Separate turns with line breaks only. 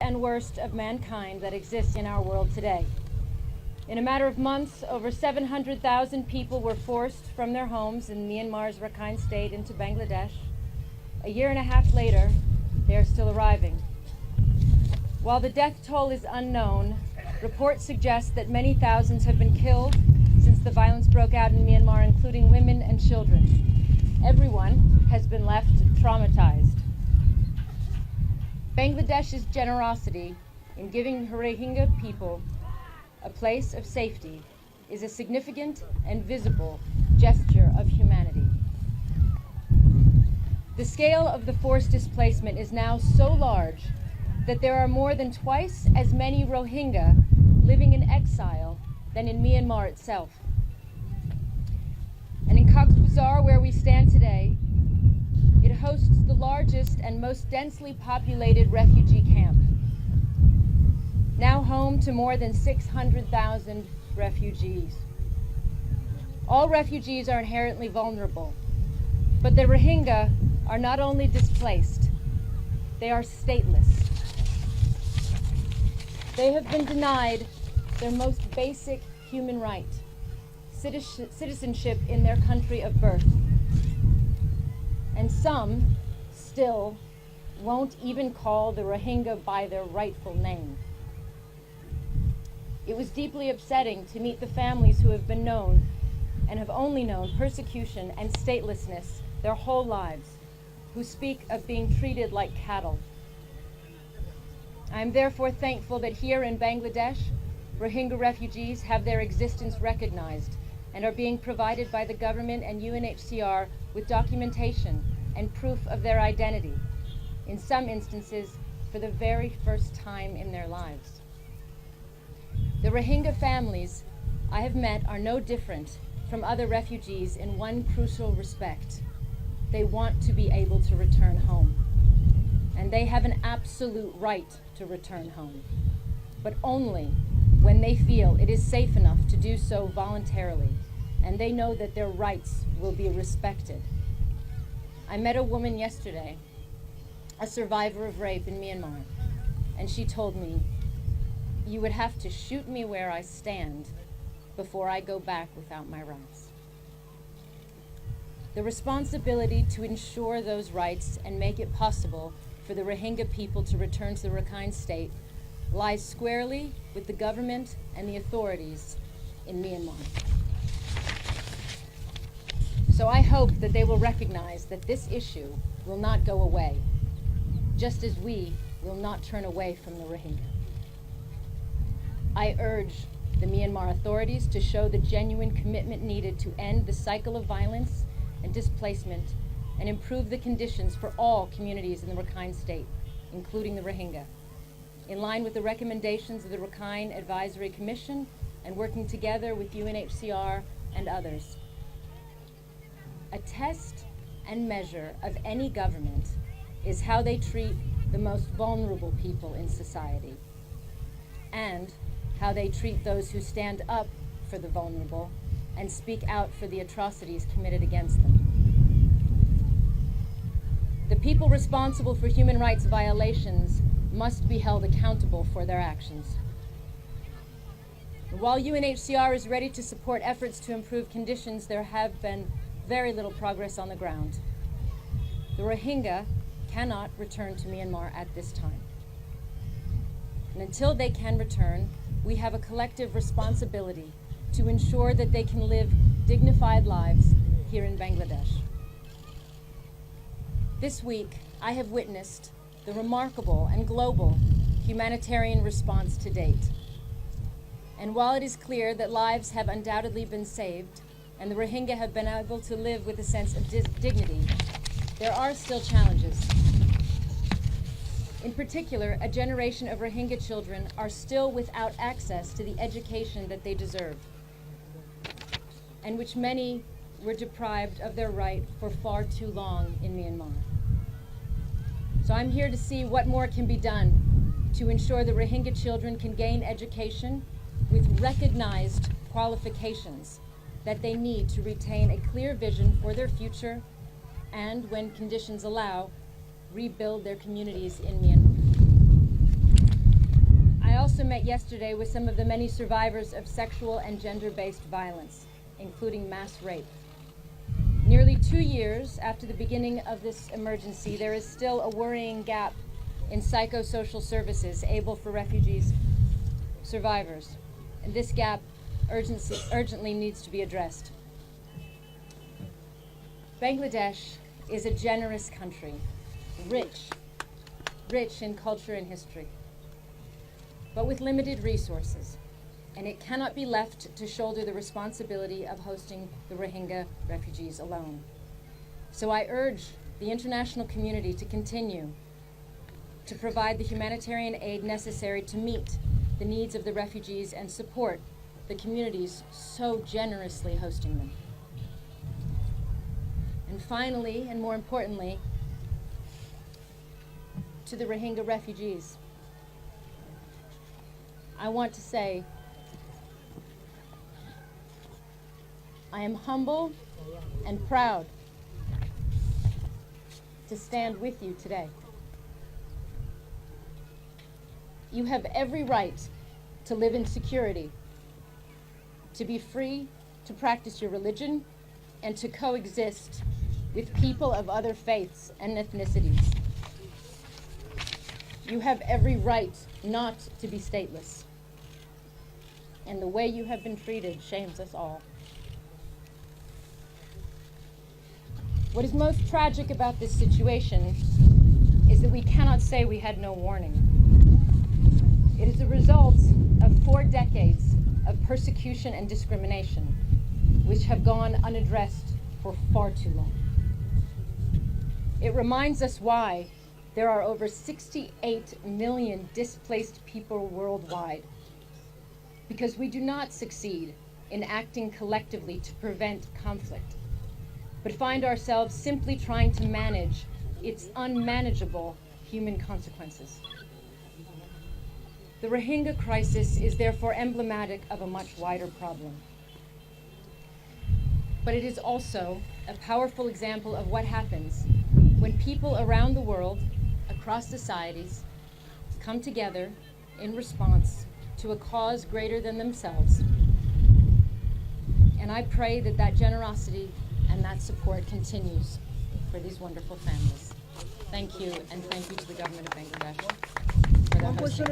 and worst of mankind that exists in our world today. In a matter of months, over 700,000 people were forced from their homes in Myanmar's Rakhine State into Bangladesh. A year and a half later, they are still arriving. While the death toll is unknown, reports suggest that many thousands have been killed since the violence broke out in Myanmar, including women and children. Everyone has been left traumatized. Bangladesh's generosity in giving Rohingya people a place of safety is a significant and visible gesture of humanity. The scale of the forced displacement is now so large that there are more than twice as many Rohingya living in exile than in Myanmar itself. And in Cox's Bazar, where we stand today, it hosts the largest and most densely populated refugee camp, now home to more than 600,000 refugees. All refugees are inherently vulnerable, but the Rohingya are not only displaced, they are stateless. They have been denied their most basic human right, citizenship in their country of birth. And some still won't even call the Rohingya by their rightful name. It was deeply upsetting to meet the families who have been known and have only known persecution and statelessness their whole lives, who speak of being treated like cattle. I am therefore thankful that here in Bangladesh, Rohingya refugees have their existence recognized and are being provided by the government and UNHCR with documentation and proof of their identity, in some instances for the very first time in their lives. The Rohingya families I have met are no different from other refugees in one crucial respect. They want to be able to return home, and they have an absolute right to return home, but only when they feel it is safe enough to do so voluntarily, and they know that their rights will be respected. I met a woman yesterday, a survivor of rape in Myanmar, and she told me, "You would have to shoot me where I stand before I go back without my rights." The responsibility to ensure those rights and make it possible for the Rohingya people to return to the Rakhine State lies squarely with the government and the authorities in Myanmar. So I hope that they will recognize that this issue will not go away, just as we will not turn away from the Rohingya. I urge the Myanmar authorities to show the genuine commitment needed to end the cycle of violence and displacement and improve the conditions for all communities in the Rakhine State, including the Rohingya, in line with the recommendations of the Rakhine Advisory Commission and working together with UNHCR and others. A test and measure of any government is how they treat the most vulnerable people in society, and how they treat those who stand up for the vulnerable and speak out for the atrocities committed against them. The people responsible for human rights violations must be held accountable for their actions. While UNHCR is ready to support efforts to improve conditions, there have been very little progress on the ground. The Rohingya cannot return to Myanmar at this time. And until they can return, we have a collective responsibility to ensure that they can live dignified lives here in Bangladesh. This week, I have witnessed the remarkable and global humanitarian response to date. And while it is clear that lives have undoubtedly been saved and the Rohingya have been able to live with a sense of dignity, there are still challenges. In particular, a generation of Rohingya children are still without access to the education that they deserve, and which many were deprived of their right for far too long in Myanmar. So I'm here to see what more can be done to ensure the Rohingya children can gain education with recognized qualifications that they need to retain a clear vision for their future and, when conditions allow, rebuild their communities in Myanmar. met yesterday with some of the many survivors of sexual and gender-based violence, including mass rape. Nearly 2 years after the beginning of this emergency, there is still a worrying gap in psychosocial services able for refugees survivors, and this gap urgently needs to be addressed. Bangladesh is a generous country, rich in culture and history, but with limited resources, and it cannot be left to shoulder the responsibility of hosting the Rohingya refugees alone. So I urge the international community to continue to provide the humanitarian aid necessary to meet the needs of the refugees and support the communities so generously hosting them. And finally, and more importantly, to the Rohingya refugees, I want to say I am humble and proud to stand with you today. You have every right to live in security, to be free to practice your religion, and to coexist with people of other faiths and ethnicities. You have every right not to be stateless. And the way you have been treated shames us all. What is most tragic about this situation is that we cannot say we had no warning. It is the result of 4 decades of persecution and discrimination, which have gone unaddressed for far too long. It reminds us why there are over 68 million displaced people worldwide, because we do not succeed in acting collectively to prevent conflict, but find ourselves simply trying to manage its unmanageable human consequences. The Rohingya crisis is therefore emblematic of a much wider problem. But it is also a powerful example of what happens when people around the world, across societies, come together in response to a cause greater than themselves. And I pray that that generosity and that support continues for these wonderful families. Thank you, and thank you to the government of Bangladesh for their hosting.